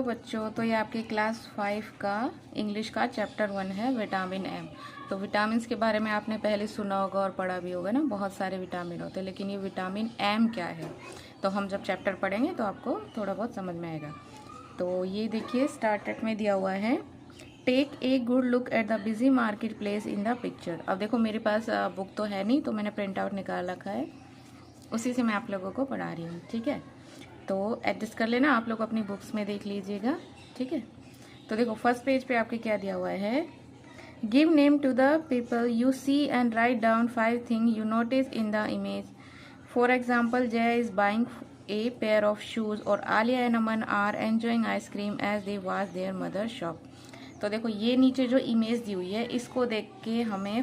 तो बच्चों, तो ये आपके क्लास 5 का इंग्लिश का चैप्टर 1 है, विटामिन एम। तो विटामिन के बारे में आपने पहले सुना होगा और पढ़ा भी होगा ना, बहुत सारे विटामिन होते हैं, लेकिन ये विटामिन एम क्या है तो हम जब चैप्टर पढ़ेंगे तो आपको थोड़ा बहुत समझ में आएगा। तो ये देखिए स्टार्टर में दिया हुआ है, take a good look at the busy market place in the picture. अब देखो मेरे पास बुक तो है नहीं, तो मैंने प्रिंट आउट निकाल रखा है, उसी से मैं आप लोगों को पढ़ा रही हूँ। ठीक है, तो एडजस्ट कर लेना, आप लोग अपनी बुक्स में देख लीजिएगा। ठीक है, तो देखो फर्स्ट पेज पे आपके क्या दिया हुआ है, give name to the people you see and write down 5 thing you notice in the image. For example, Jaya is buying a pair of shoes और Alia and Aman are enjoying ice cream as they watch their mother shop. तो देखो ये नीचे जो image दी हुई है, इसको देख के हमें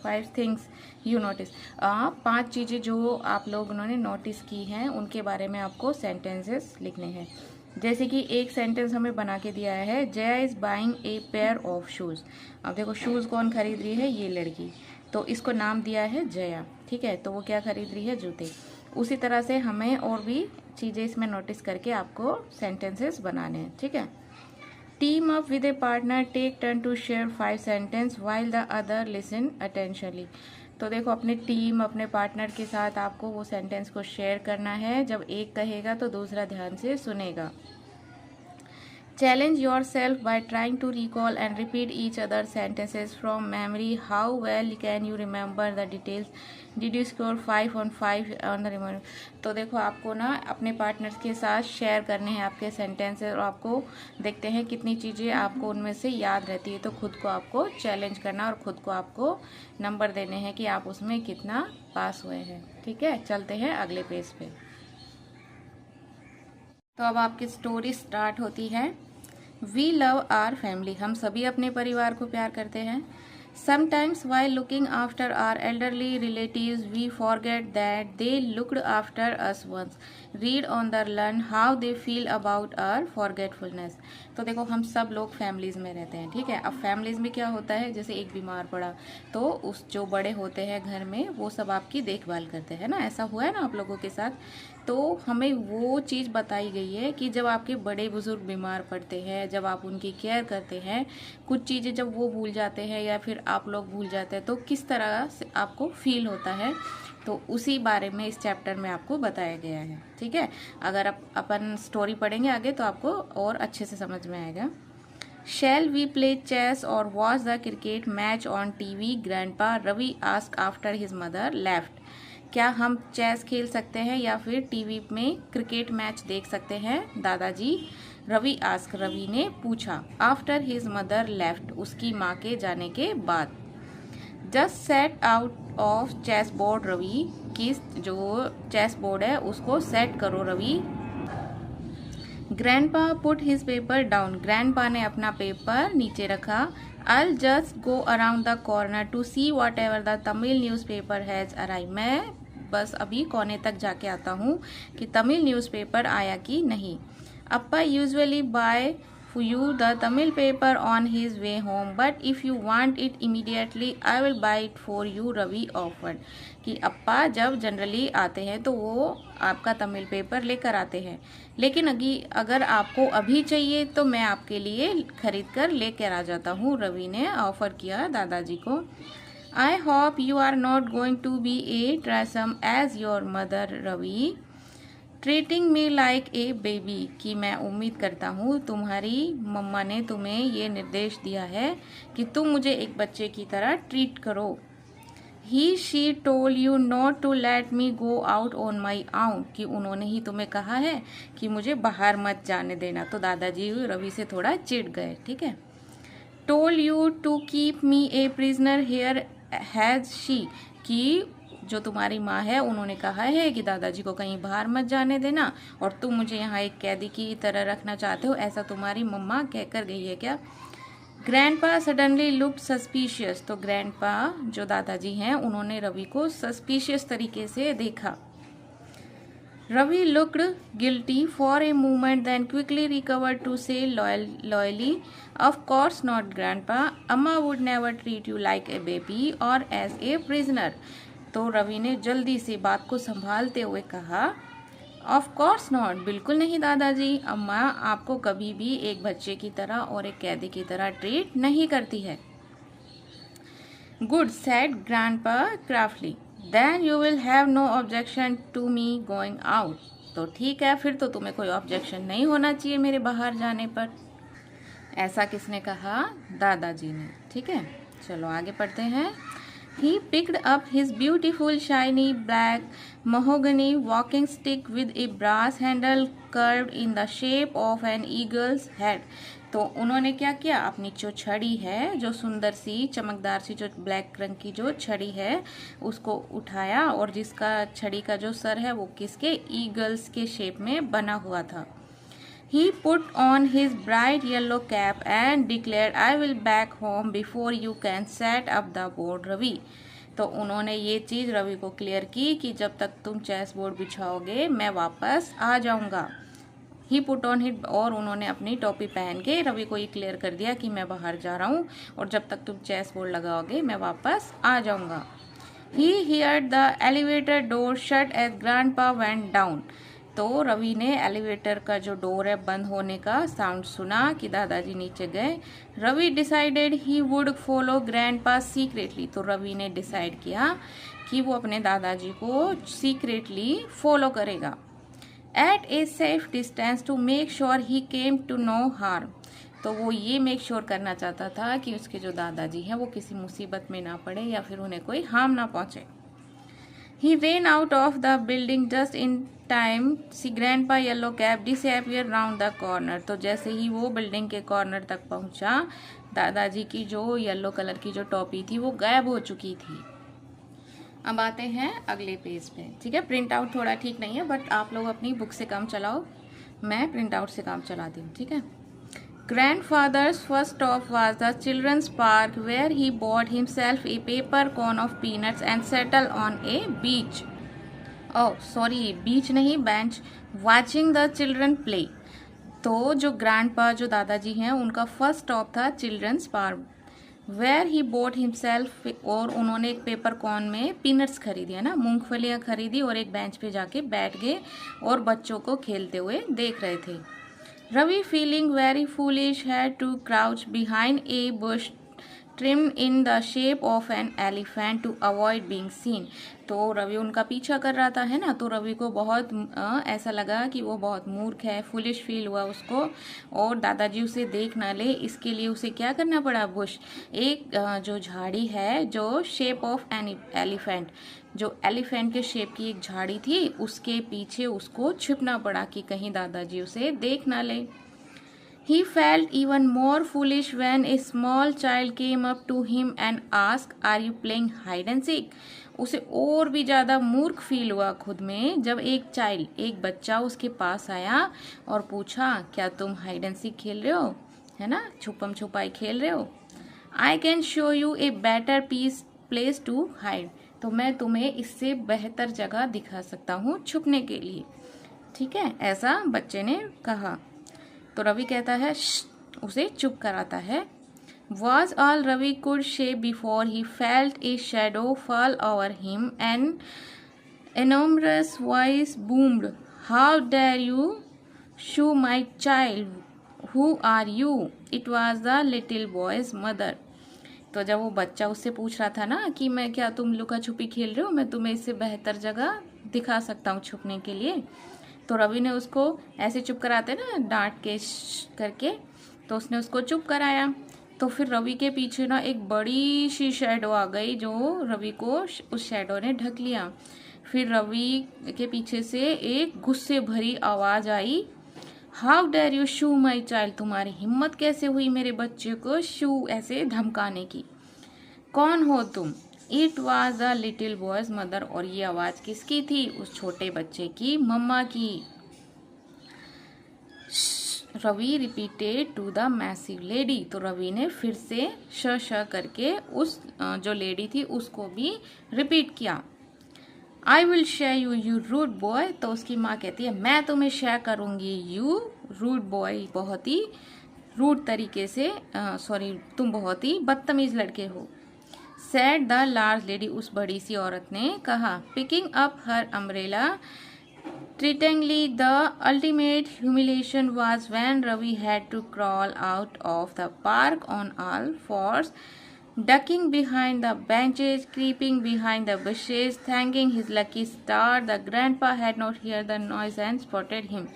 फाइव थिंग्स यू नोटिस, 5 चीज़ें जो आप लोगों ने नोटिस की हैं उनके बारे में आपको सेंटेंसेस लिखने हैं। जैसे कि एक सेंटेंस हमें बना के दिया है, Jaya is buying a pair of shoes. अब देखो शूज़ कौन खरीद रही है, ये लड़की, तो इसको नाम दिया है जया। ठीक है, तो वो क्या खरीद रही है, जूते। उसी तरह से हमें और भी चीज़ें इसमें नोटिस करके आपको सेंटेंसेस बनाने हैं। ठीक है, team up with a partner, take turn to share 5 sentence while the other listen attentively. तो देखो अपने पार्टनर के साथ आपको वो सेंटेंस को शेयर करना है, जब एक कहेगा तो दूसरा ध्यान से सुनेगा। Challenge yourself by trying to recall and repeat each other's sentences from memory. How well can you remember the details? Did you score 5 on 5 on the remember? तो देखो आपको ना अपने पार्टनर्स के साथ शेयर करने हैं आपके सेंटेंसेस, और आपको देखते हैं कितनी चीज़ें आपको उनमें से याद रहती है। तो खुद को आपको चैलेंज करना और खुद को आपको नंबर देने हैं कि आप उसमें कितना पास हुए हैं। ठीक है, चलते हैं अगले पेज पे। तो अब आपकी स्टोरी स्टार्ट होती है। वी लव आवर फैमिली, हम सभी अपने परिवार को प्यार करते हैं। Sometimes while looking after our elderly relatives we forget that they looked after us once. Read on the learn how they feel about our forgetfulness. तो देखो हम सब लोग फैमिलीज में रहते हैं। ठीक है, अब फैमिलीज में क्या होता है, जैसे एक बीमार पड़ा तो उस जो बड़े होते हैं घर में वो सब आपकी देखभाल करते हैं ना, ऐसा हुआ है ना आप लोगों के साथ। तो हमें वो चीज़ बताई गई है कि जब आपके बड़े बुजुर्ग बीमार पड़ते हैं, जब आप उनकी केयर करते हैं, कुछ चीज़ें जब वो भूल जाते हैं या फिर आप लोग भूल जाते हैं, तो किस तरह से आपको फील होता है, तो उसी बारे में इस चैप्टर में आपको बताया गया है। ठीक है, अगर अपन स्टोरी पढ़ेंगे आगे तो आपको और अच्छे से समझ में आएगा। Shall we play chess or watch the cricket match on TV? Grandpa Ravi asked after his mother left. क्या हम चेस खेल सकते हैं या फिर टीवी में क्रिकेट मैच देख सकते हैं, दादाजी रवि ने पूछा। आफ्टर हिज मदर लेफ्ट, उसकी माँ के जाने के बाद। Just set out of chess board Ravi, किस जो चेस बोर्ड है उसको सेट करो Ravi. Grandpa put his paper down, grandpa ने अपना पेपर नीचे रखा। I'll just go around the corner to see whatever the Tamil newspaper has arrived. मैं बस अभी कोने तक जाके आता हूँ कि तमिल न्यूज़पेपर आया कि नहीं। Appa usually buy you the Tamil paper on his way home, but if you want it immediately, I will buy it for you, Ravi offered. कि अप्पा जब जनरली आते हैं तो वो आपका तमिल पेपर लेकर आते हैं, लेकिन अगर आपको अभी चाहिए तो मैं आपके लिए खरीद कर लेकर आ जाता हूँ, रवि ने ऑफर किया दादाजी को। I hope you are not going to be a tiresome as your mother Ravi, treating me like a baby, कि मैं उम्मीद करता हूँ तुम्हारी मम्मा ने तुम्हें ये निर्देश दिया है कि तुम मुझे एक बच्चे की तरह ट्रीट करो। She told you not to let me go out on my own, कि उन्होंने ही तुम्हें कहा है कि मुझे बाहर मत जाने देना। तो दादाजी रवि से थोड़ा चिढ़ गए। ठीक है, told you to keep me a prisoner here has she, कि जो तुम्हारी माँ है उन्होंने कहा है कि दादाजी को कहीं बाहर मत जाने देना, और तुम मुझे यहाँ एक कैदी की तरह रखना चाहते हो, ऐसा तुम्हारी मम्मा कहकर गई है क्या। ग्रैंडपा सडनली लुक्ड सस्पिशियस, तो ग्रैंडपा जो दादाजी हैं उन्होंने रवि को सस्पिशियस तरीके से देखा। Ravi looked guilty for a moment then quickly recovered to say loyally, of course not grandpa, Amma would never treat you like a baby or as a prisoner. तो रवि ने जल्दी से बात को संभालते हुए कहा, ऑफ कोर्स नॉट, बिल्कुल नहीं दादाजी, अम्मा आपको कभी भी एक बच्चे की तरह और एक कैदी की तरह ट्रीट नहीं करती है। Good said grandpa craftily, then you will have no objection to me going out. तो ठीक है, फिर तो तुम्हें कोई ऑब्जेक्शन नहीं होना चाहिए मेरे बाहर जाने पर। ऐसा किसने कहा? दादाजी ने। ठीक है, चलो आगे पढ़ते हैं। He picked up his beautiful shiny black mahogany walking stick with a brass handle curved in the shape of an eagle's head। तो उन्होंने क्या किया? अपनी जो छड़ी है, जो सुंदर सी चमकदार सी जो ब्लैक रंग की जो छड़ी है, उसको उठाया और जिसका छड़ी का जो सर है वो किसके? ईगल्स के शेप में बना हुआ था। He put on his bright yellow cap and declared, "I will back home before you can set up the board, Ravi." तो उन्होंने ये चीज़ रवि को क्लियर की कि जब तक तुम चेस बोर्ड बिछाओगे मैं वापस आ जाऊंगा। ही पुट ऑन हिट, और उन्होंने अपनी टोपी पहन के रवि को ये क्लियर कर दिया कि मैं बाहर जा रहा हूँ और जब तक तुम चेस बोर्ड लगाओगे मैं वापस आ जाऊंगा। He heard the elevator door shut as grandpa went down। तो रवि ने एलिवेटर का जो डोर है बंद होने का साउंड सुना कि दादाजी नीचे गए। Ravi decided he would follow grandpa secretly. तो रवि ने डिसाइड किया कि वो अपने दादाजी को सीक्रेटली फॉलो करेगा। At a safe distance to make sure he came to no harm. तो वो ये मेक श्योर करना चाहता था कि उसके जो दादाजी हैं वो किसी मुसीबत में ना पड़े या फिर उन्हें कोई हार्म ना पहुंचे। He ran out of the building just in time see grandpa yellow cap disappear round the corner। तो जैसे ही वो बिल्डिंग के कॉर्नर तक पहुंचा, दादाजी की जो येलो कलर की जो टोपी थी वो गायब हो चुकी थी। अब आते हैं अगले पेज पे। ठीक है, प्रिंट आउट थोड़ा ठीक नहीं है बट आप लोग अपनी बुक से काम चलाओ, मैं प्रिंट आउट से काम चलाती हूँ। ठीक है। Grandfather's first stop was the children's park where he bought himself a paper cone of peanuts and settled on a beach। Oh, sorry, beach नहीं, bench, watching the children play। तो जो grandpa जो दादाजी हैं उनका फर्स्ट स्टॉप था children's park, where he bought himself, और उन्होंने एक पेपर कॉर्न में पीनट्स खरीदी है ना, मूंगफलियाँ खरीदी और एक बेंच पे जाके बैठ गए और बच्चों को खेलते हुए देख रहे थे। Ravi, feeling very foolish, had to crouch behind a bush trimmed in the shape of an elephant to avoid being seen। तो रवि उनका पीछा कर रहा था, है ना, तो रवि को बहुत ऐसा लगा कि वो बहुत मूर्ख है, फुलिश फील हुआ उसको और दादाजी उसे देख ना ले, इसके लिए उसे क्या करना पड़ा? बुश, एक जो झाड़ी है जो शेप ऑफ एन एलिफेंट, जो एलिफेंट के शेप की एक झाड़ी थी उसके पीछे उसको छिपना पड़ा कि कहीं दादाजी उसे देख ना ले। He felt even more foolish when a small child came up to him and asked, "Are you playing hide and seek?" उसे और भी ज़्यादा मूर्ख फील हुआ खुद में जब एक बच्चा उसके पास आया और पूछा, क्या तुम हाइड एंड सीक खेल रहे हो, है ना, छुपम छुपाई खेल रहे हो? I can show you a better place to hide। तो मैं तुम्हें इससे बेहतर जगह दिखा सकता हूँ छुपने के लिए। ठीक है, ऐसा बच्चे ने कहा। तो रवि कहता है उसे चुप कराता है। Was all Ravi could say before he felt a shadow fall over him and enormous voice boomed, "How dare you shoo my child? Who are you?" It was the little boy's mother। तो जब वो बच्चा उससे पूछ रहा था ना कि मैं क्या तुम लुका छुपी खेल रहे हो, मैं तुम्हें इससे बेहतर जगह दिखा सकता हूँ छुपने के लिए, तो रवि ने उसको ऐसे चुप कराते ना डांट के करके, तो उसने उसको चुप कराया। तो फिर रवि के पीछे ना एक बड़ी सी शैडो आ गई जो रवि को उस शैडो ने ढक लिया। फिर रवि के पीछे से एक गुस्से भरी आवाज आई, "how dare you shoo my child?" तुम्हारी हिम्मत कैसे हुई मेरे बच्चे को शू ऐसे धमकाने की, कौन हो तुम? It was the little boys mother. और ये आवाज किसकी थी? उस छोटे बच्चे की मम्मा की। Ravi repeated to the massive lady. तो रवि ने फिर से श करके उस जो लेडी थी उसको भी रिपीट किया। I will share you you rude boy. तो उसकी माँ कहती है मैं तुम्हें शेयर करूंगी, यू रूड बॉय, बहुत ही रूड तरीके से, सॉरी तुम बहुत ही बदतमीज लड़के हो। Said the large lady. उस बड़ी सी औरत ने कहा। Picking up her umbrella Treatingly, the ultimate humiliation was when Ravi had to crawl out of the park on all fours, ducking behind the benches, creeping behind the bushes, thanking his lucky star the grandpa had not heard the noise and spotted him.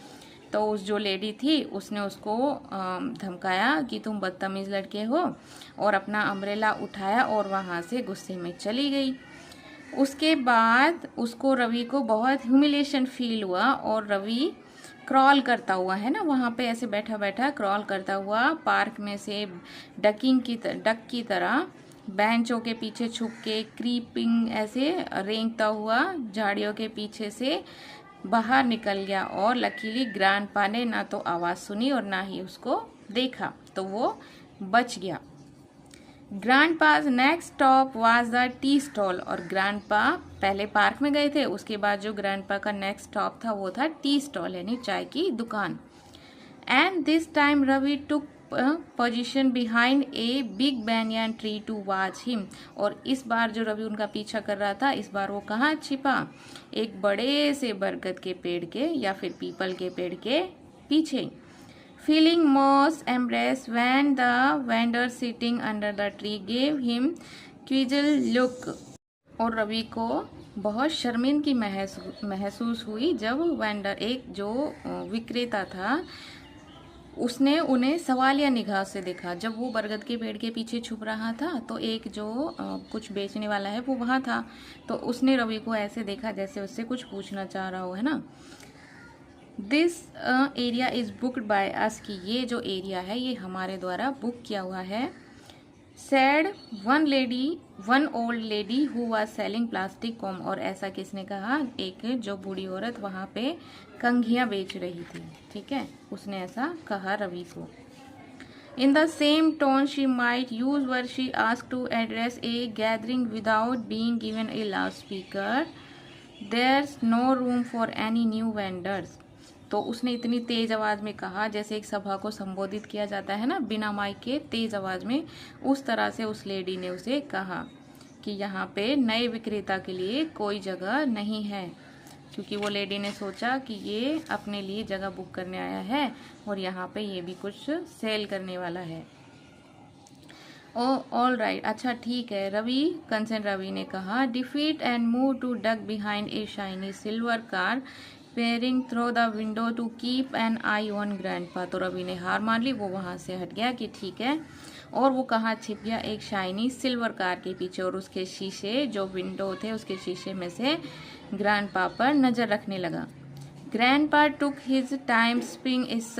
तो उस जो lady थी उसने उसको धमकाया कि तुम बदतमीज लड़के हो, और अपना अम्ब्रेला उठाया और वहाँ से गुस्से में चली गई। उसके बाद उसको रवि को बहुत ह्यूमिलेशन फील हुआ, और रवि क्रॉल करता हुआ, है ना, वहाँ पे ऐसे बैठा बैठा क्रॉल करता हुआ पार्क में से डक की तरह बेंचों के पीछे छुप के, क्रीपिंग ऐसे रेंगता हुआ झाड़ियों के पीछे से बाहर निकल गया। और लकीली ग्रैंडपा ने ना तो आवाज़ सुनी और ना ही उसको देखा, तो वो बच गया। Grandpa's next stop was the tea stall. और ग्रैंडपा पहले पार्क में गए थे, उसके बाद जो ग्रैंडपा का नेक्स्ट स्टॉप था वो था टी स्टॉल, यानी चाय की दुकान। And this time Ravi took position behind a big banyan tree to watch him. और इस बार जो रवि उनका पीछा कर रहा था, इस बार वो कहाँ छिपा? एक बड़े से बरगद के पेड़ के या फिर पीपल के पेड़ के पीछे। Feeling most embarrassed when the vendor sitting under the tree gave him quizzical look। और रवि को बहुत शर्मिंदगी महसूस हुई जब वेंडर, एक जो विक्रेता था, उसने उन्हें सवालिया निगाह से देखा। जब वो बरगद के पेड़ के पीछे छुप रहा था तो एक जो कुछ बेचने वाला है वो वहाँ था, तो उसने रवि को ऐसे देखा जैसे उससे कुछ पूछना चाह रहा हो, है ना। This area is booked by us, कि ये जो एरिया है ये हमारे द्वारा बुक किया हुआ है। Sad one old lady who was selling plastic com. और ऐसा किसने कहा? एक जो बूढ़ी औरत वहाँ पे कंघियाँ बेच रही थी, ठीक है, उसने ऐसा कहा रवि को। In the same tone she might use were she ask to address a gathering without being given a loud speaker, there's no room for any new vendors. तो उसने इतनी तेज आवाज़ में कहा जैसे एक सभा को संबोधित किया जाता है ना, बिना माइक के तेज आवाज़ में, उस तरह से उस लेडी ने उसे कहा कि यहाँ पे नए विक्रेता के लिए कोई जगह नहीं है, क्योंकि वो लेडी ने सोचा कि ये अपने लिए जगह बुक करने आया है और यहाँ पे ये भी कुछ सेल करने वाला है। ओ ऑल राइट, अच्छा ठीक है रवि ने कहा। Defeat and move to duck behind a shiny silver car peering through the window to keep an eye on grandpa. तो रवि ने हार मान ली, वो वहाँ से हट गया कि ठीक है, और वो कहाँ छिप गया? एक शाइनी सिल्वर कार के पीछे, और उसके शीशे जो विंडो थे उसके शीशे में से ग्रैंडपा पर नज़र रखने लगा। ग्रैंडपा टुक हिज टाइम स्पिंग इस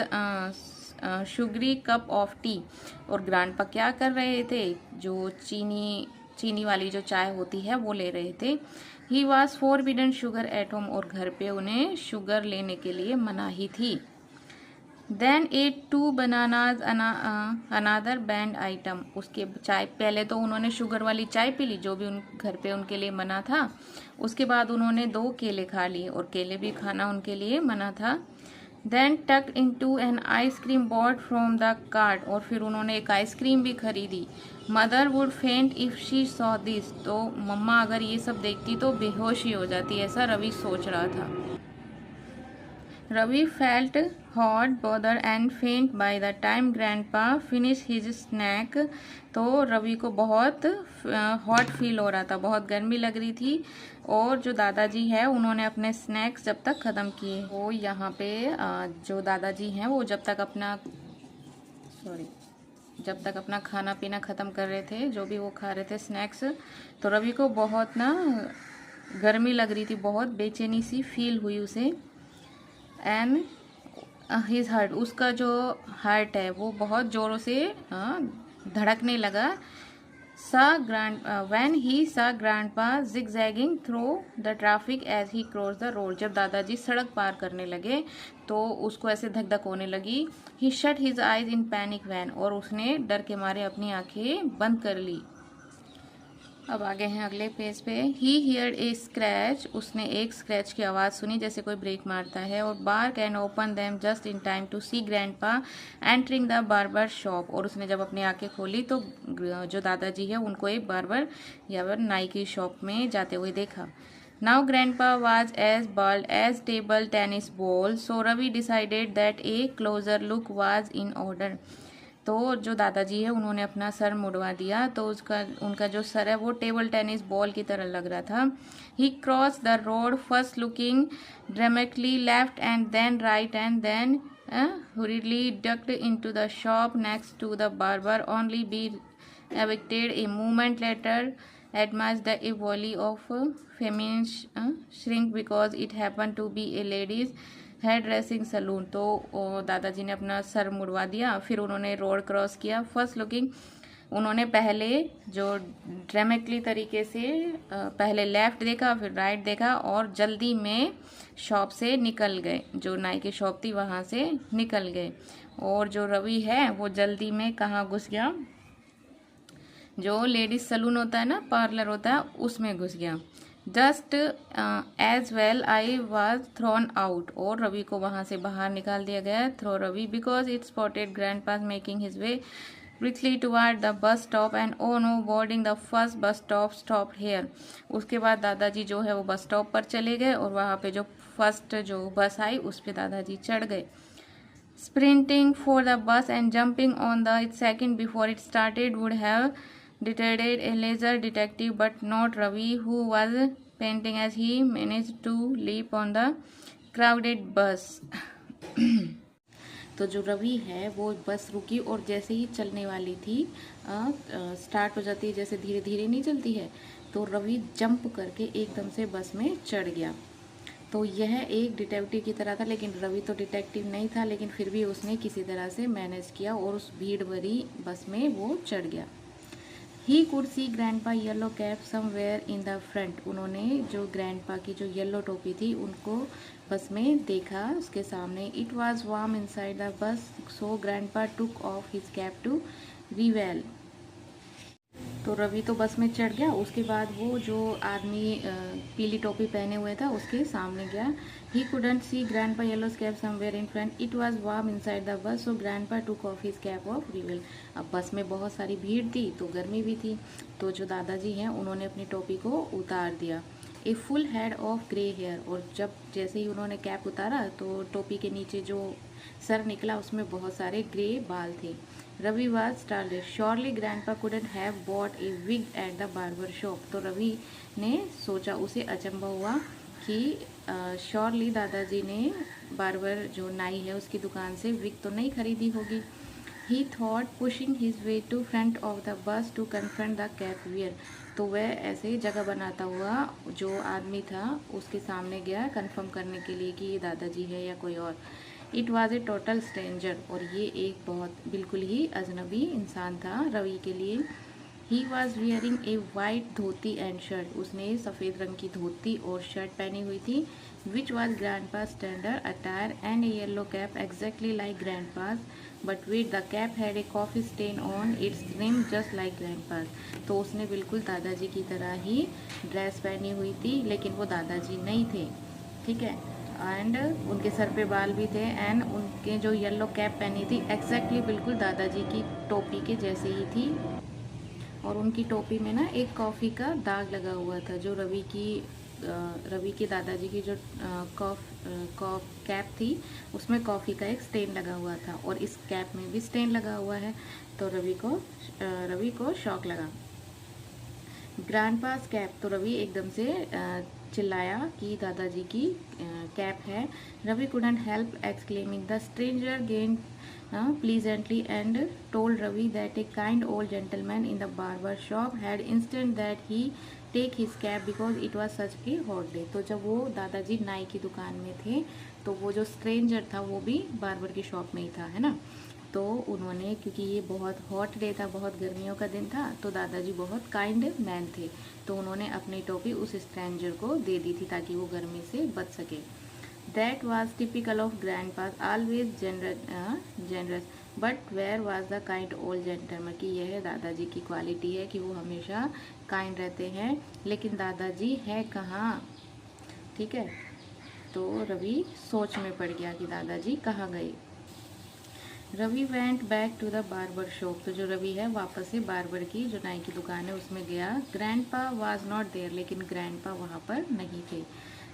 शुगरी कप ऑफ टी। और ग्रैंडपा क्या कर रहे थे? जो चीनी वाली जो चाय होती है वो ले रहे थे। He was forbidden sugar at home. और घर पे उन्हें शुगर लेने के लिए मनाही थी। देन एट 2 बनानाज अनादर बैंड आइटम। उसके चाय, पहले तो उन्होंने शुगर वाली चाय पी ली जो भी उन घर पे उनके लिए मना था, उसके बाद उन्होंने 2 केले खा लिए, और केले भी खाना उनके लिए मना था। Then tucked into an ice cream bought from the cart. और फिर उन्होंने एक आइसक्रीम भी खरीदी। Mother would faint if she saw this. तो मम्मा अगर ये सब देखती तो बेहोश ही हो जाती, ऐसा रवि सोच रहा था। Ravi felt hot bothered and faint by the time grandpa finish his snack. तो रवि को बहुत हॉट फील हो रहा था, बहुत गर्मी लग रही थी, और जो दादाजी है उन्होंने अपने स्नैक्स जब तक ख़त्म किए। वो यहाँ पे जो दादाजी हैं वो जब तक अपना खाना पीना ख़त्म कर रहे थे, जो भी वो खा रहे थे स्नैक्स, तो रवि को बहुत ना गर्मी लग रही थी, बहुत बेचैनी सी फील हुई उसे। एंड हिज हार्ट, उसका जो हार्ट है वो बहुत ज़ोरों से धड़कने लगा। when he saw grandpa zigzagging through the traffic as he crossed the road। जब दादाजी सड़क पार करने लगे तो उसको ऐसे धक धक होने लगी। he shut his eyes in panic when, और उसने डर के मारे अपनी आंखें बंद कर ली। अब आगे हैं अगले पेज पे। ही हियर्ड ए स्क्रैच, उसने एक स्क्रैच की आवाज़ सुनी जैसे कोई ब्रेक मारता है। और bark and open them just in time to see grandpa entering the barber shop. और उसने जब अपनी आंखें खोली तो जो दादाजी है उनको एक बार्बर या नाई की शॉप में जाते हुए देखा। Now grandpa was as bald as table tennis ball, so Ravi decided that a closer look was in order. तो जो दादाजी है उन्होंने अपना सर मुड़वा दिया, तो उनका जो सर है वो टेबल टेनिस बॉल की तरह लग रहा था. He crossed the road, first looking dramatically left and then right, and then hurriedly ducked into the shop next to the barber, only be evicted a moment later. Admires the a volley of feminine shrink because it happened to be a ladies hair dressing saloon. तो दादाजी ने अपना सर मुड़वा दिया, फिर उन्होंने road cross किया. फर्स्ट लुकिंग, उन्होंने पहले जो ड्रामेटिकली तरीके से पहले लेफ़्ट देखा, फिर राइट देखा और जल्दी में शॉप से निकल गए. जो नाई की शॉप थी वहाँ से निकल गए. और जो रवि है वो जल्दी में कहाँ घुस गया, जो लेडीज सलून होता है ना, पार्लर होता है, उसमें घुस गया. Just as well I was thrown out, और रवि को वहाँ से बाहर निकाल दिया गया. Through Ravi because it spotted grandpa's making his way quickly toward the bus stop and oh no boarding the first bus stop stop here. उसके बाद दादाजी जो है वो बस स्टॉप पर चले गए और वहाँ पे जो फर्स्ट जो बस आई उस पर दादाजी चढ़ गए. Sprinting for the bus and jumping on the second before it started would have deterred a laser detective, but not Ravi, who was panting as he managed to leap on the crowded bus. तो जो रवि है वो बस रुकी और जैसे ही चलने वाली थी, स्टार्ट हो जाती है, जैसे धीरे धीरे नहीं चलती है, तो रवि जंप करके एकदम से बस में चढ़ गया. तो यह एक डिटेक्टिव की तरह था, लेकिन रवि तो डिटेक्टिव नहीं था, लेकिन फिर भी उसने किसी तरह से मैनेज किया और उस भीड़ भरी बस में वो चढ़ गया. He could see grandpa yellow cap somewhere in the front. उन्होंने जो grandpa की जो येलो टोपी थी उनको बस में देखा, उसके सामने. It was warm inside the bus, so grandpa took off his cap to revel. तो रवि तो बस में चढ़ गया. उसके बाद वो जो आदमी पीली टोपी पहने हुए था उसके सामने गया. He couldn't see grandpa yellow's cap somewhere in front. It was warm inside the bus, so grandpa took off his cap of revel. अब बस में बहुत सारी भीड़ थी तो गर्मी भी थी, तो जो दादाजी हैं उन्होंने अपनी टोपी को उतार दिया. A full head of grey hair, और जब जैसे ही उन्होंने कैप उतारा तो टोपी के नीचे जो सर निकला उसमें बहुत सारे ग्रे बाल थे. Ravi was started. Surely grandpa couldn't have bought a wig at the barber shop. तो रवि ने सोचा, उसे अचंभा हुआ कि श्योरली दादाजी ने बार्बर जो नाई है उसकी दुकान से विग तो नहीं खरीदी होगी. He thought pushing his way to front of the bus to confront the cap wear. तो वह ऐसे जगह बनाता हुआ जो आदमी था उसके सामने गया कन्फर्म करने के लिए कि ये दादाजी है या कोई और. It was a total stranger, और ये एक बहुत बिल्कुल ही अजनबी इंसान था रवि के लिए. ही was wearing a white dhoti and shirt. उसने सफ़ेद रंग की धोती और शर्ट पहनी हुई थी. Which was grandpa's standard attire and a yellow cap exactly like grandpa's, but wait the cap had a coffee stain on its rim just like grandpa's. तो उसने बिल्कुल दादाजी की तरह ही ड्रेस पहनी हुई थी, लेकिन वो दादाजी नहीं थे. ठीक है, एंड उनके सर पे बाल भी थे, एंड उनके जो येलो कैप पहनी थी एग्जैक्टली बिल्कुल दादाजी की टोपी के जैसे ही थी. और उनकी टोपी में ना एक कॉफ़ी का दाग लगा हुआ था. जो रवि की दादाजी की जो कैप थी उसमें कॉफ़ी का एक स्टेन लगा हुआ था, और इस कैप में भी स्टेन लगा हुआ है. तो रवि को शॉक लगा. ग्रैंडपास कैप. तो रवि एकदम से चिल्लाया कि दादाजी की कैप है. Ravi couldn't help exclaiming. The stranger gained pleasantly and told Ravi that a kind old gentleman in the barber shop had insisted that he take his cap because it was such a hot day. तो जब वो दादाजी नाई की दुकान में थे तो वो जो स्ट्रेंजर था वो भी बार्बर की शॉप में ही था, है ना. तो उन्होंने, क्योंकि ये बहुत हॉट डे था, बहुत गर्मियों का दिन था, तो दादाजी बहुत काइंड मैन थे, तो उन्होंने अपनी टोपी उस स्ट्रेंजर को दे दी थी ताकि वो गर्मी से बच सके. That was typical of grandpa's, always generous, but where was the kind old gentleman. कि यह दादाजी की क्वालिटी है कि वो हमेशा काइंड रहते हैं, लेकिन दादाजी है कहाँ. ठीक है, तो रवि सोच में पड़ गया कि दादाजी कहाँ गए. Ravi went back to the barber shop. तो जो रवि है वापस से बार्बर की जो नाई की दुकान है उसमें गया। ग्रैंडपा वाज नॉट देयर, लेकिन ग्रैंडपा वहाँ पर नहीं थे।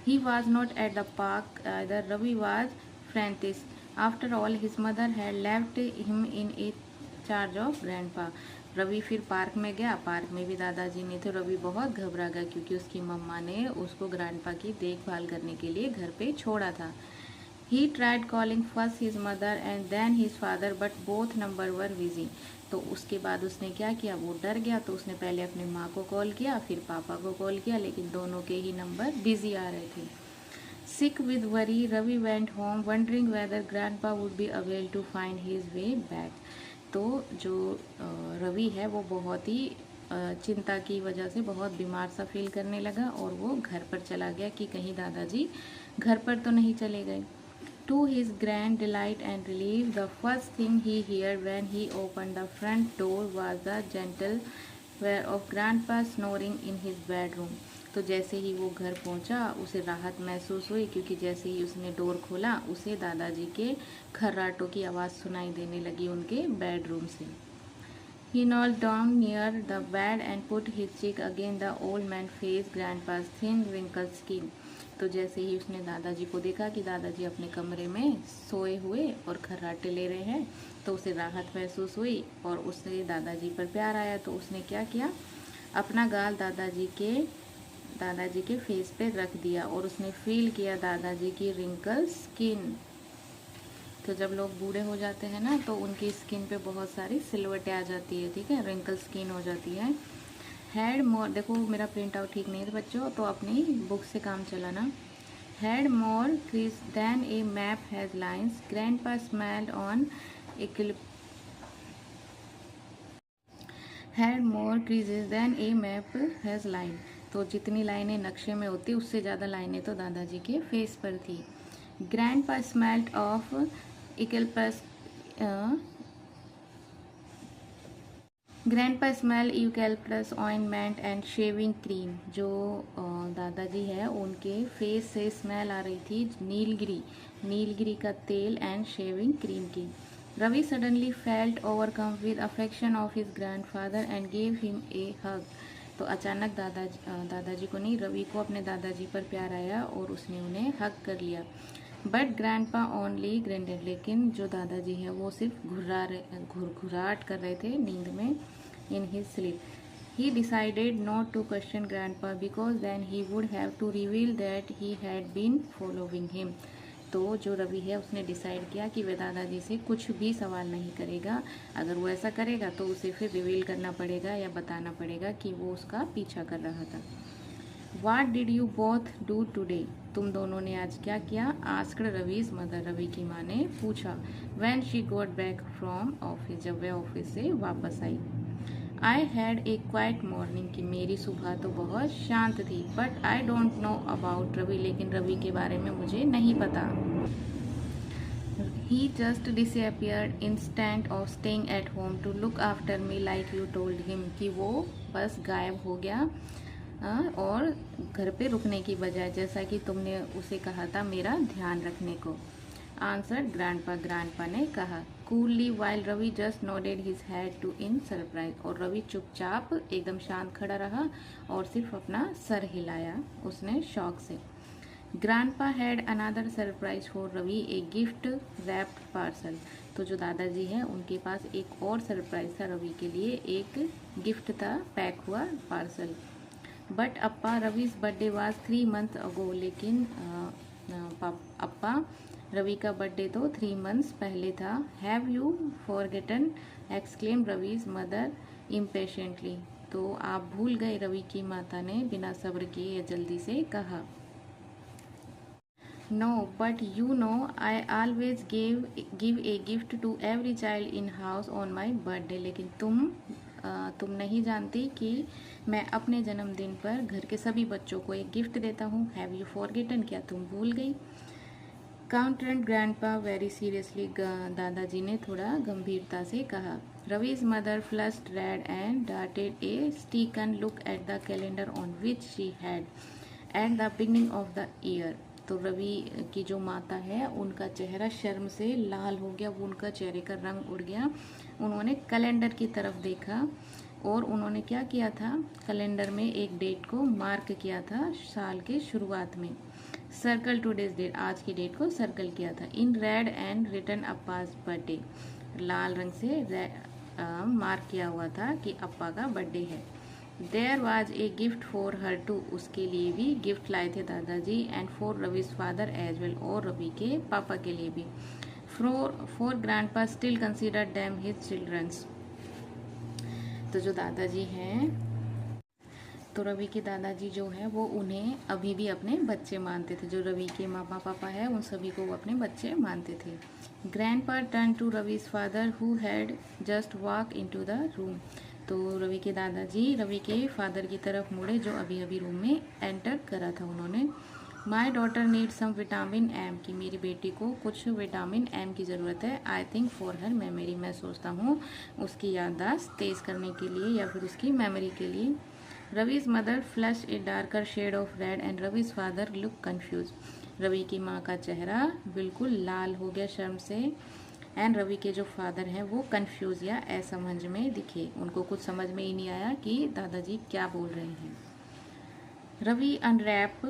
He was not at the park either, Ravi was frantic. After all his mother had left him in a charge of grandpa. Ravi फिर पार्क में गया, पार्क में भी दादाजी नहीं थे। रवि बहुत घबरा गया क्योंकि उसकी मम्मा ने उसको ग्रैंडपा की देखभाल करने के लिए घर पे छोड़ा था। He tried calling first his mother and then his father, but both number were busy. तो उसके बाद उसने क्या किया, वो डर गया तो उसने पहले अपने माँ को कॉल किया, फिर पापा को कॉल किया, लेकिन दोनों के ही नंबर बिजी आ रहे थे। Sick with worry, Ravi went home, wondering whether Grandpa would be able to find his way back. तो जो रवि है वो बहुत ही चिंता की वजह से बहुत बीमार सा फील करने लगा और वो घर पर चला गया कि कहीं दादाजी घर पर तो नहीं चले गए। To his grand delight and relief, the first thing he heard when he opened the front door was the gentle whir of Grandpa snoring in his bedroom. तो जैसे ही वो घर पहुंचा उसे राहत महसूस हुई क्योंकि जैसे ही उसने डोर खोला उसे दादाजी के खर्राटों की आवाज़ सुनाई देने लगी उनके बेडरूम से। He knelt down near the bed and put his cheek against the old man's face, Grandpa's thin wrinkled skin. तो जैसे ही उसने दादाजी को देखा कि दादाजी अपने कमरे में सोए हुए और खर्राटे ले रहे हैं तो उसे राहत महसूस हुई और उससे दादाजी पर प्यार आया। तो उसने क्या किया, अपना गाल दादाजी के फेस पे रख दिया और उसने फील किया दादाजी की रिंकल स्किन। तो जब लोग बूढ़े हो जाते हैं ना तो उनकी स्किन पे बहुत सारी सिलवटें आ जाती है, ठीक है, रिंकल स्किन हो जाती है। हैड मोर, देखो मेरा प्रिंट आउट ठीक नहीं है बच्चों तो अपनी बुक से काम चलाना। Had more creases than a map has lines, grandpa smiled on had more creases than a map has line. तो जितनी लाइनें नक्शे में होती उससे ज़्यादा लाइनें तो दादाजी के फेस पर थी। Grandpa smelled of eucalyptus grandpa smell eucalyptus ointment and shaving cream. जो दादाजी है उनके फेस से स्मेल आ रही थी नीलगिरी का तेल एंड शेविंग क्रीम की। Ravi suddenly felt overcome with affection of his grandfather and gave him a hug. तो अचानक दादाजी को नहीं, रवि को अपने दादाजी पर प्यार आया और उसने उन्हें हग कर लिया। बट ग्रैंडपा ओनली ग्रेंडेड, लेकिन जो दादाजी है वो सिर्फ घुरघुराहट कर रहे थे नींद में, in his sleep. He decided not to question Grandpa because then he would have to reveal that he had been following him. तो जो रवि है उसने डिसाइड किया कि वह दादाजी से कुछ भी सवाल नहीं करेगा। अगर वो ऐसा करेगा तो उसे फिर रिवील करना पड़ेगा या बताना पड़ेगा कि वो उसका पीछा कर रहा था। What did you both do today? तुम दोनों ने आज क्या किया? Asked Ravi's mother. रवि की माँ ने पूछा। When she got back from office, जब वह ऑफिस से वापस आई। I had a quiet morning, की मेरी सुबह तो बहुत शांत थी। But I don't know about Ravi, लेकिन रवि के बारे में मुझे नहीं पता। He just disappeared instant of staying at home to look after me like you told him, कि वो बस गायब हो गया और घर पे रुकने की बजाय जैसा कि तुमने उसे कहा था मेरा ध्यान रखने को। आंसर ग्रैंडपा ने कहा coolly while Ravi just nodded his head to in surprise. और रवि चुपचाप एकदम शांत खड़ा रहा और सिर्फ अपना सर हिलाया उसने शौक से। Grandpa had another surprise for Ravi, a gift wrapped parcel. तो जो दादाजी हैं उनके पास एक और सरप्राइज था रवि के लिए, एक गिफ्ट था पैक हुआ parcel. But Appa Ravi's birthday was 3 months ago, लेकिन अप्पा रवि का बर्थडे तो 3 months पहले था। Have you forgotten, exclaim Ravi's mother impatiently. तो आप भूल गए, रवि की माता ने बिना सब्र किए जल्दी से कहा। No but you know I always give a gift to every child in house on my birthday. लेकिन तुम नहीं जानती कि मैं अपने जन्मदिन पर घर के सभी बच्चों को एक गिफ्ट देता हूँ। हैव यू फॉरगेटन, क्या तुम भूल गई? काउंटेड ग्रैंडपा वेरी सीरियसली, दादाजी ने थोड़ा गंभीरता से कहा। Ravi's mother flushed red and darted a stern look at the calendar on which she had at the beginning of the year तो रवि की जो माता है उनका चेहरा शर्म से लाल हो गया, वो उनका चेहरे का रंग उड़ गया। उन्होंने कैलेंडर की तरफ देखा और उन्होंने क्या किया था, कैलेंडर में एक डेट को मार्क किया था साल के शुरुआत में। सर्कल टुडेज डेट, आज की डेट को सर्कल किया था। In red and written Appa's birthday, लाल रंग से मार्क किया हुआ था कि अप्पा का बर्थडे है। There was a gift for her too, उसके लिए भी गिफ्ट लाए थे दादाजी। And for Ravi's father as well, और रवि के पापा के लिए भी। For grandpa still consider them his childrens, तो जो दादाजी हैं, तो रवि के दादाजी जो है वो उन्हें अभी भी अपने बच्चे मानते थे। जो रवि के मामा पापा है उन सभी को वो अपने बच्चे मानते थे। Grandpa turn to Ravi's father who had just walk into the room, तो रवि के दादाजी रवि के फादर की तरफ मुड़े जो अभी अभी रूम में एंटर करा था उन्होंने। My daughter need some vitamin M, कि मेरी बेटी को कुछ विटामिन एम की ज़रूरत है। I think for her memory, मैं सोचता हूँ उसकी याददाश्त तेज़ करने के लिए या फिर उसकी मेमोरी के लिए। रवि's mother flushed a darker shade of red and रवि's father looked confused, Ravi की माँ का चेहरा बिल्कुल लाल हो गया शर्म से। एंड रवि के जो फादर हैं वो कंफ्यूज या असमझ में दिखे, उनको कुछ समझ में ही नहीं आया कि दादाजी क्या बोल रहे हैं। Ravi unwrap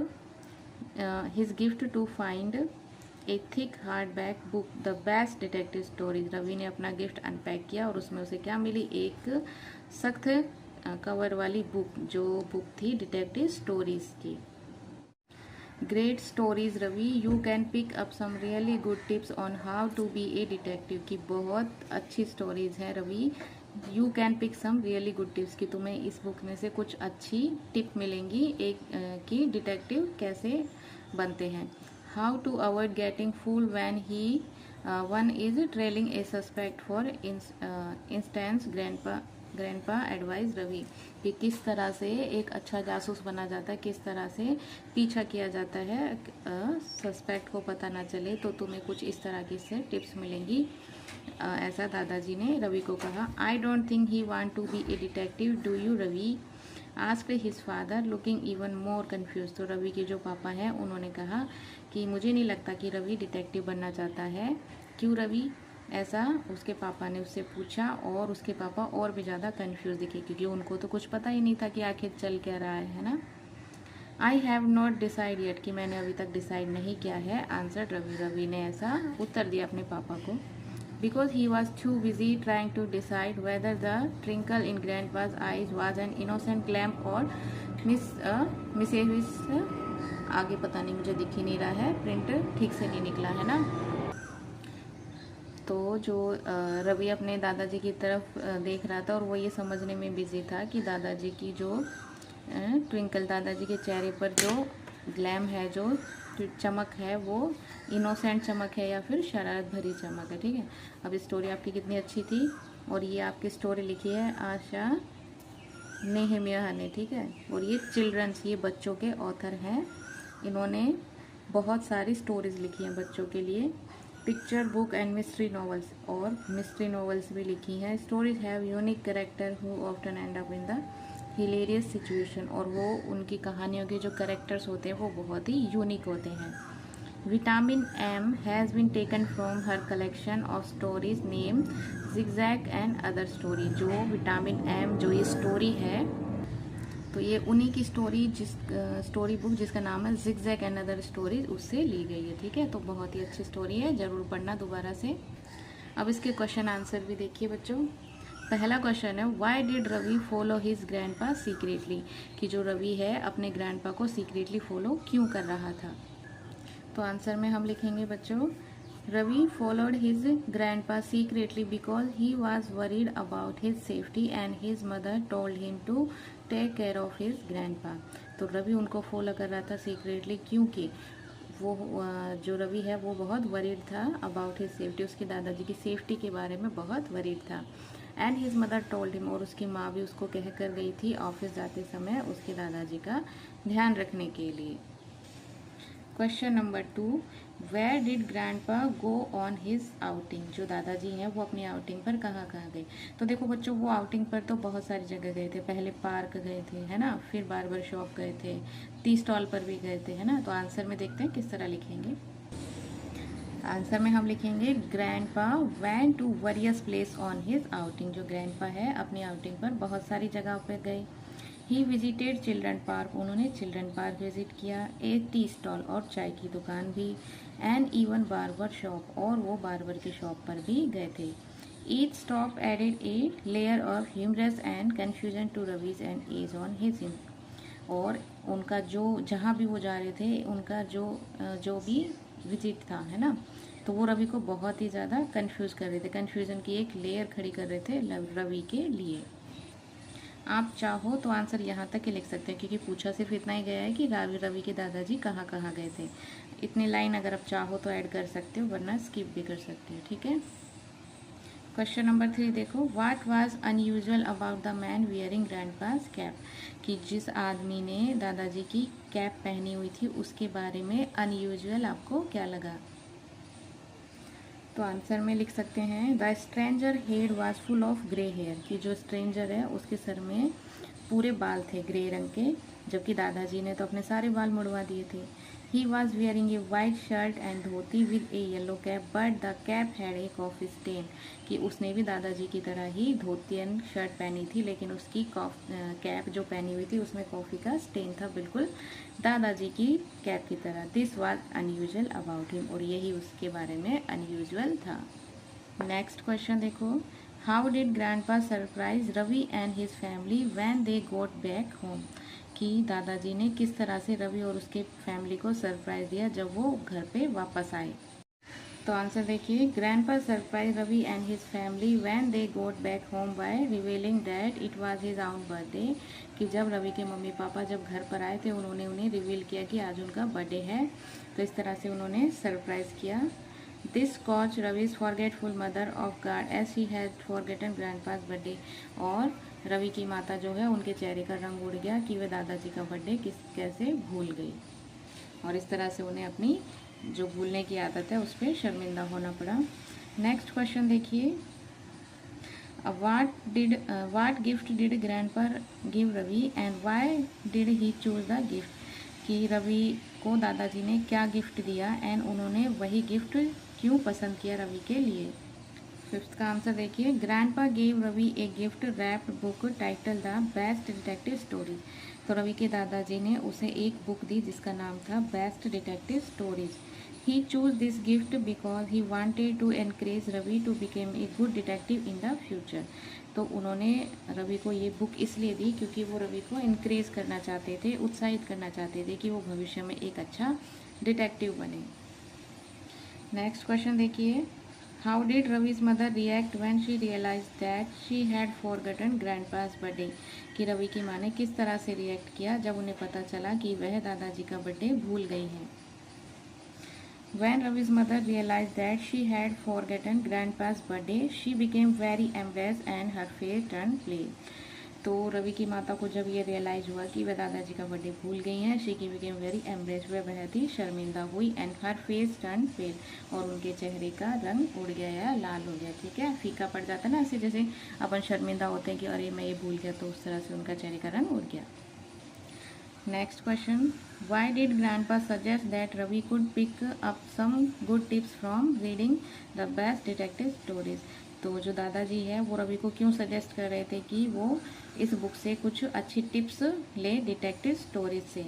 his gift to find a thick hard back book the best detective stories, Ravi ने अपना गिफ्ट अनपैक किया और उसमें उसे क्या मिली, एक सख्त कवर वाली बुक, जो बुक थी डिटेक्टिव स्टोरीज की। Great stories Ravi, you can pick up some really good tips on how to be a detective, की बहुत अच्छी स्टोरीज हैं Ravi. You can pick some really good tips, की तुम्हें इस बुक में से कुछ अच्छी टिप मिलेंगी एक कि डिटेक्टिव कैसे बनते हैं। How to avoid getting fool when he one is trailing a suspect for instance grandpa advise Ravi, कि किस तरह से एक अच्छा जासूस बना जाता है, किस तरह से पीछा किया जाता है, सस्पेक्ट को पता ना चले, तो तुम्हें कुछ इस तरह की इससे टिप्स मिलेंगी। ऐसा दादाजी ने रवि को कहा। I don't think he want to be a detective, do you Ravi, asked his father looking even more confuse, तो रवि के जो पापा हैं उन्होंने कहा कि मुझे नहीं लगता कि रवि डिटेक्टिव बनना चाहता है। क्यों रवि, ऐसा उसके पापा ने उससे पूछा और उसके पापा और भी ज़्यादा कंफ्यूज दिखे, क्योंकि उनको तो कुछ पता ही नहीं था कि आखिर चल क्या रहा है ना। I have not decide yet, कि मैंने अभी तक डिसाइड नहीं किया है, आंसर रवि, रवि ने ऐसा उत्तर दिया अपने पापा को। Because he was too busy trying to decide whether the twinkle in grandpa's eyes was an innocent gleam और मिसेस, आगे पता नहीं, मुझे दिख ही नहीं रहा है, प्रिंट ठीक से नहीं निकला है ना। तो जो रवि अपने दादाजी की तरफ देख रहा था और वो ये समझने में बिजी था कि दादाजी की जो ट्विंकल, दादाजी के चेहरे पर जो ग्लैम है, जो चमक है, वो इनोसेंट चमक है या फिर शरारत भरी चमक है। ठीक है, अब स्टोरी आपकी कितनी अच्छी थी, और ये आपकी स्टोरी लिखी है आशा नेहमिया ने। ठीक है, और ये चिल्ड्रंस, ये बच्चों के ऑथर हैं, इन्होंने बहुत सारी स्टोरीज लिखी हैं बच्चों के लिए, picture book and mystery novels, और मिस्ट्री नॉवेल्स भी लिखी हैं। Stories have unique character who often and up in the hilarious situation, और वो उनकी कहानियों के जो कैरेक्टर्स होते हैं वो बहुत ही यूनिक होते हैं। Vitamin M has been taken from her collection of stories name zigzag and other story, जो विटामिन एम जो ये स्टोरी है, तो ये उन्हीं की स्टोरी, जिस स्टोरी बुक जिसका नाम है जिगजैग एंड अदर स्टोरीज, उससे ली गई है। ठीक है, तो बहुत ही अच्छी स्टोरी है, ज़रूर पढ़ना दोबारा से। अब इसके क्वेश्चन आंसर भी देखिए बच्चों। पहला क्वेश्चन है, why did Ravi follow his grandpa secretly, कि जो रवि है अपने ग्रैंडपा को सीक्रेटली फॉलो क्यों कर रहा था। तो आंसर में हम लिखेंगे बच्चों, Ravi followed his grandpa secretly because he was worried about his safety and his mother told him to take care of his grandpa, तो रवि उनको फॉलो कर रहा था सीक्रेटली क्योंकि वो जो रवि है वो बहुत वरीड था अबाउट हिज सेफ्टी, उसके दादाजी की सेफ्टी के बारे में बहुत वरीड था। And his mother told him, और उसकी माँ भी उसको कह कर गई थी ऑफिस जाते समय उसके दादाजी का ध्यान रखने के लिए। Question number 2, where did grandpa go on his outing? जो दादाजी हैं वो अपनी आउटिंग पर कहाँ कहाँ गए? तो देखो बच्चों, वो आउटिंग पर तो बहुत सारी जगह गए थे। पहले पार्क गए थे, है ना, फिर बार्बर शॉप गए थे, टी स्टॉल पर भी गए थे, है ना। तो आंसर में देखते हैं किस तरह लिखेंगे। आंसर में हम लिखेंगे grandpa went to various place on his outing. जो ग्रैंडपा है अपनी आउटिंग पर बहुत सारी जगह पर गए। ही विजिटेड चिल्ड्रन पार्क, उन्होंने चिल्ड्रन पार्क विजिट किया। ए टी स्टॉल, और चाय की दुकान भी। एंड इवन बार्बर शॉप, और वो बार्बर की शॉप पर भी गए थे। Each stop added a layer of humorous and confusion to Ravi's and edge on his in. और उनका जो जहाँ भी वो जा रहे थे, उनका जो भी विजिट था, है ना, तो वो रवि को बहुत ही ज़्यादा कंफ्यूज कर रहे थे। कन्फ्यूजन की एक लेयर खड़ी कर रहे थे रवि के लिए। आप चाहो तो आंसर यहाँ तक ही लिख सकते हैं, क्योंकि पूछा सिर्फ इतना ही गया है कि रवि के दादाजी कहाँ कहाँ गए थे। इतनी लाइन अगर आप चाहो तो ऐड कर सकते हो, वरना स्किप भी कर सकते हो, ठीक है। क्वेश्चन नंबर 3 देखो, what was unusual about the man wearing ग्रैंडपास cap? कि जिस आदमी ने दादाजी की कैप पहनी हुई थी उसके बारे में अनयूजुअल आपको क्या लगा? तो आंसर में लिख सकते हैं, the stranger head was full of grey hair. कि जो स्ट्रेंजर है उसके सर में पूरे बाल थे ग्रे रंग के, जबकि दादाजी ने तो अपने सारे बाल मुड़वा दिए थे। He was wearing a white shirt and dhoti with a yellow cap, but the cap had a coffee stain. कि उसने भी दादाजी की तरह ही धोती एंड शर्ट पहनी थी, लेकिन उसकी कैप जो पहनी हुई थी उसमें कॉफ़ी का स्टेन था, बिल्कुल दादाजी की कैप की तरह। This was unusual about him, और यही उसके बारे में अनयूजुअल था। नेक्स्ट क्वेश्चन देखो, how did grandpa surprise Ravi and his family when they got back home? कि दादाजी ने किस तरह से रवि और उसके फैमिली को सरप्राइज दिया जब वो घर पे वापस आए। तो आंसर देखिए, grandpa surprise Ravi and his family when they got back home by revealing that it was his own birthday. कि जब रवि के मम्मी पापा जब घर पर आए थे, उन्होंने उन्हें रिवील किया कि आज उनका बर्थडे है। तो इस तरह से उन्होंने सरप्राइज किया। This caught Ravi's forgetful mother off guard as she had forgotten grandpa's birthday। और रवि की माता जो है उनके चेहरे का रंग उड़ गया कि वे दादाजी का बर्थडे कैसे भूल गई, और इस तरह से उन्हें अपनी जो भूलने की आदत है उस पर शर्मिंदा होना पड़ा। नेक्स्ट क्वेश्चन देखिए, what gift did grandpa give Ravi and why did he choose the gift? कि रवि को दादाजी ने क्या गिफ्ट दिया एंड उन्होंने वही गिफ्ट क्यों पसंद किया रवि के लिए। फिफ्थ का आंसर देखिए, grandpa gave Ravi a gift wrapped book title the best detective stories. तो रवि के दादाजी ने उसे एक बुक दी जिसका नाम था best detective stories. He choose this gift because he wanted to encourage Ravi to became a good detective in the future. तो उन्होंने रवि को ये बुक इसलिए दी क्योंकि वो रवि को इनक्रेज करना चाहते थे, उत्साहित करना चाहते थे कि वो भविष्य में एक अच्छा डिटेक्टिव बने। नेक्स्ट क्वेश्चन देखिए, how did Ravi's mother react when she realised that she had forgotten grandpa's birthday? कि रवि की माँ ने किस तरह से रिएक्ट किया जब उन्हें पता चला कि वह दादाजी का बर्थडे भूल गई हैं। When Ravi's mother realized that she had forgotten grandpa's birthday, she became very embarrassed and her face turned pale। तो रवि की माता को जब ये रियलाइज हुआ कि वह दादाजी का बर्थडे भूल गई हैं, शी की बिकेम वेरी एम्ब्रेस्ड, वह बहुत ही शर्मिंदा हुई। एंड हर फेस टर्न पेल, और उनके चेहरे का रंग उड़ गया या लाल हो गया, ठीक है, फीका पड़ जाता है ना, ऐसे जैसे अपन शर्मिंदा होते हैं कि अरे मैं ये भूल गया, तो उस तरह से उनका चेहरे का रंग उड़ गया। Next question, why did grandpa suggest that Ravi could pick up some good tips from reading the best detective stories? तो जो दादाजी है वो रवि को क्यों सजेस्ट कर रहे थे कि वो इस बुक से कुछ अच्छी टिप्स ले डिटेक्टिव स्टोरीज से?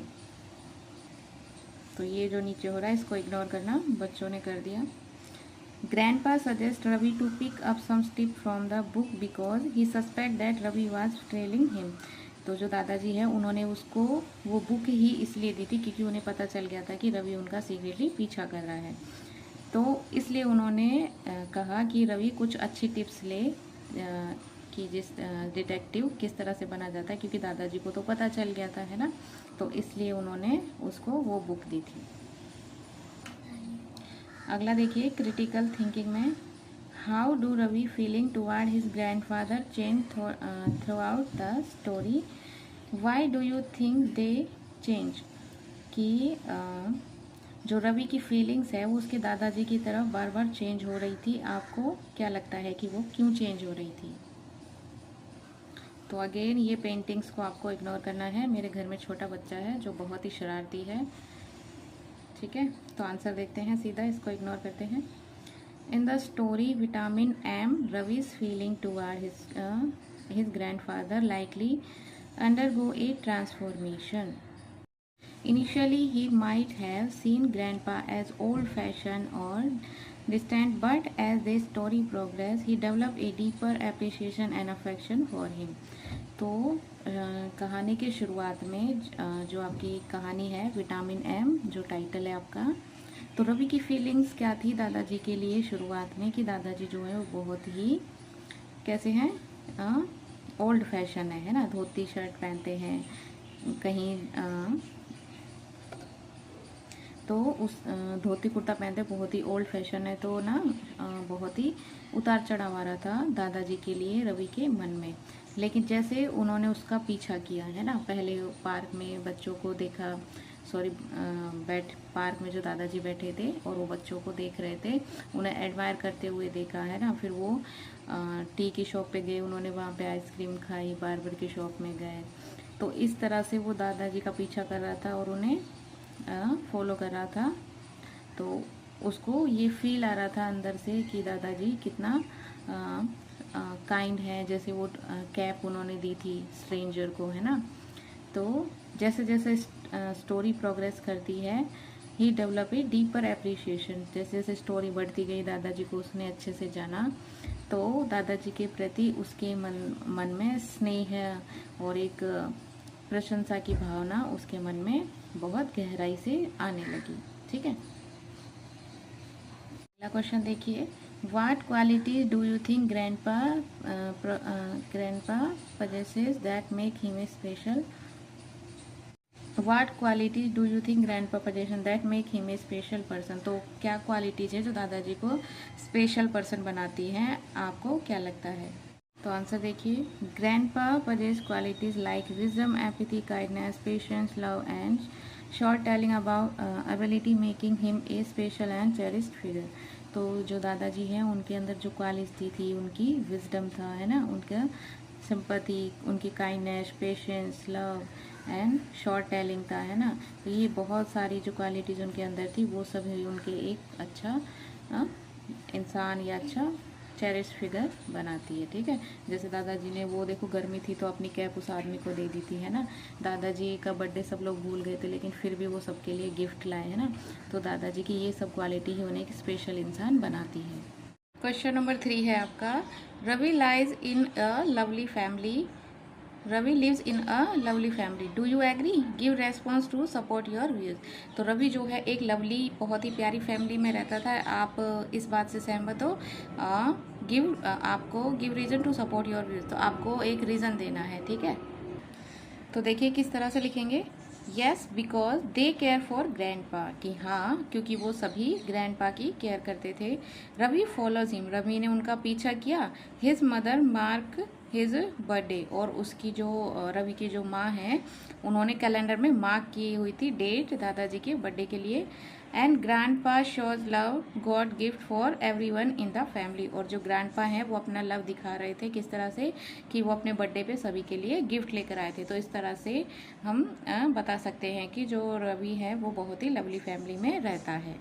तो ये जो नीचे हो रहा है इसको इग्नोर करना, बच्चों ने कर दिया। Grandpa suggest Ravi to pick up some tip from the book because he suspect that Ravi was trailing him. तो जो दादाजी हैं उन्होंने उसको वो बुक ही इसलिए दी थी क्योंकि उन्हें पता चल गया था कि रवि उनका सीक्रेटली पीछा कर रहा है। तो इसलिए उन्होंने कहा कि रवि कुछ अच्छी टिप्स ले कि जिस डिटेक्टिव किस तरह से बना जाता है, क्योंकि दादाजी को तो पता चल गया था, है ना, तो इसलिए उन्होंने उसको वो बुक दी थी। अगला देखिए, क्रिटिकल थिंकिंग में, how do Ravi feeling toward his grandfather change throughout the story? Why do you think they change? कि जो रवि की फीलिंग्स है वो उसके दादाजी की तरफ बार बार चेंज हो रही थी। आपको क्या लगता है कि वो क्यों चेंज हो रही थी? तो अगेन ये पेंटिंग्स को आपको इग्नोर करना है। मेरे घर में छोटा बच्चा है जो बहुत ही शरारती है, ठीक है। तो आंसर देखते हैं सीधा, इसको इग्नोर करते हैं। In the story vitamin M, Ravi's feeling toward his grandfather likely undergo a transformation. Initially, he might have seen Grandpa as old-fashioned or distant, but as the story progressed, he developed a deeper appreciation and affection for him. तो कहानी के शुरुआत में जो आपकी कहानी है vitamin M, जो टाइटल है आपका, तो रवि की फीलिंग्स क्या थी दादाजी के लिए शुरुआत में, कि दादाजी जो है वो बहुत ही कैसे हैं, ओल्ड फैशन है ना, धोती शर्ट पहनते हैं कहीं, तो उस धोती कुर्ता पहनते बहुत ही ओल्ड फैशन है, तो ना बहुत ही उतार चढ़ाव आ रहा था दादाजी के लिए रवि के मन में। लेकिन जैसे उन्होंने उसका पीछा किया है ना, पहले पार्क में बच्चों को देखा, पार्क में जो दादाजी बैठे थे और वो बच्चों को देख रहे थे, उन्हें एडमायर करते हुए देखा है ना। फिर वो टी की शॉप पे गए, उन्होंने वहाँ पे आइसक्रीम खाई, बार्बर की शॉप में गए, तो इस तरह से वो दादाजी का पीछा कर रहा था और उन्हें फॉलो कर रहा था। तो उसको ये फील आ रहा था अंदर से कि दादाजी कितना काइंड है, जैसे वो कैप उन्होंने दी थी स्ट्रेंजर को, है ना। तो जैसे जैसे स्टोरी प्रोग्रेस करती है, ही डेवलप ए डीपर एप्रिसिएशन, जैसे जैसे स्टोरी बढ़ती गई, दादाजी को उसने अच्छे से जाना, तो दादाजी के प्रति उसके मन में स्नेह और एक प्रशंसा की भावना उसके मन में बहुत गहराई से आने लगी, ठीक है। अगला क्वेश्चन देखिए, what qualities do you think grandpa possesses that make him a special? What qualities do you think grandpa possesses that make him a special person? तो क्या क्वालिटीज है जो दादाजी को स्पेशल पर्सन बनाती हैं, आपको क्या लगता है? तो आंसर देखिए, grandpa possess qualities like wisdom, apathy, kindness, patience, love and short telling about ability making him a special and cherished figure. तो जो दादाजी हैं उनके अंदर जो क्वालिटी थी, उनकी विजडम था, है ना, उनका सिंपैथी, उनकी kindness, patience, love and short telling था, है ना। तो ये बहुत सारी जो क्वालिटीज़ उनके अंदर थी वो सभी उनके एक अच्छा इंसान या अच्छा चेरिश फिगर बनाती है, ठीक है। जैसे दादाजी ने वो देखो, गर्मी थी तो अपनी कैप उस आदमी को दे दी थी, है ना। दादाजी का बर्थडे सब लोग भूल गए थे लेकिन फिर भी वो सबके लिए गिफ्ट लाए, है ना। तो दादाजी की ये सब क्वालिटी ही उन्हें एक स्पेशल इंसान बनाती है। क्वेश्चन नंबर 3 है आपका, Ravi lies in a lovely family, Ravi lives in a lovely family, do you agree? Give response to support your views. तो रवि जो है एक लवली, बहुत ही प्यारी फैमिली में रहता था, आप इस बात से सहमत हो? आपको give reason to support your views, तो आपको एक रीज़न देना है, ठीक है। तो देखिए किस तरह से लिखेंगे, yes because they care for grandpa, कि हाँ क्योंकि वो सभी ग्रैंडपा की केयर करते थे। रवि फॉलोज हिम, रवि ने उनका पीछा किया। His mother mark his birthday, और उसकी जो रवि की जो माँ है उन्होंने कैलेंडर में मार्क की हुई थी डेट दादाजी के बर्थडे के लिए। And grandpa shows love God gift for everyone in the family, और जो ग्रैंडपा हैं वो अपना लव दिखा रहे थे किस तरह से, कि वो अपने बर्थडे पे सभी के लिए गिफ्ट लेकर आए थे। तो इस तरह से हम बता सकते हैं कि जो रवि है वो बहुत ही लवली फैमिली में रहता है।